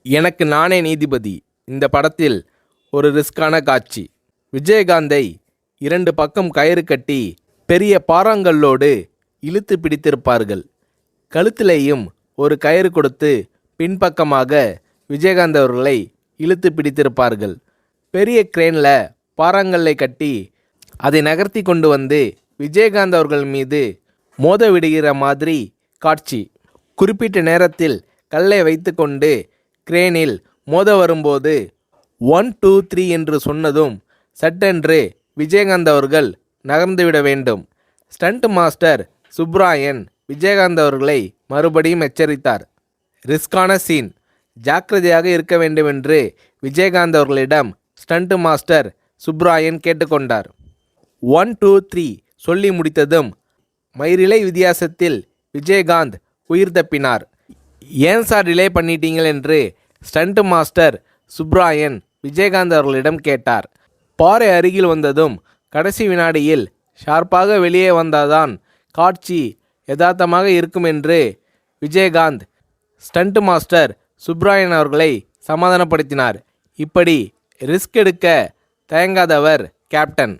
எனக்கு நானே நீதிபதி. இந்த படத்தில் ஒரு ரிஸ்கான காட்சி. விஜயகாந்தை 2 பக்கம் கயிறு கட்டி பெரிய பாறாங்கல்லோடு இழுத்து பிடித்திருப்பார்கள். கழுத்திலேயும் ஒரு கயிறு கொடுத்து பின்பக்கமாக விஜயகாந்த் அவர்களை இழுத்து பிடித்திருப்பார்கள். பெரிய கிரேனில் பாறாங்கல்லை கட்டி அதை நகர்த்தி கொண்டு வந்து விஜயகாந்த் அவர்கள் மீது மோத விடுகிற மாதிரி காட்சி. குறிப்பிட்ட நேரத்தில் கல்லை வைத்து கொண்டு கிரேனில் மோத வரும்போது 1 2 3 என்று சொன்னதும் சட்டென்று விஜயகாந்த் அவர்கள் நகர்ந்துவிட வேண்டும். ஸ்டண்ட் மாஸ்டர் சுப்ராயன் விஜயகாந்த் அவர்களை மறுபடியும் எச்சரித்தார். ரிஸ்கான சீன், ஜாக்கிரதையாக இருக்க வேண்டுமென்று விஜயகாந்த் அவர்களிடம் ஸ்டண்ட் மாஸ்டர் சுப்ராயன் கேட்டுக்கொண்டார். 1 2 3 சொல்லி முடித்ததும் மயிரிழை வித்தியாசத்தில் விஜயகாந்த் உயிர் தப்பினார். ஏன் சார் டிலே பண்ணிட்டீங்கள் என்று ஸ்டண்ட் மாஸ்டர் சுப்ராயன் விஜயகாந்த் அவர்களிடம் கேட்டார். பாறை அருகில் வந்ததும் கடைசி வினாடியில் ஷார்ப்பாக வெளியே வந்தாதான் காட்சி யதார்த்தமாக இருக்கும் என்று விஜயகாந்த் ஸ்டண்ட் மாஸ்டர் சுப்ராயன் அவர்களை சமாதானப்படுத்தினார். இப்படி ரிஸ்க் எடுக்க தயங்காதவர் கேப்டன்.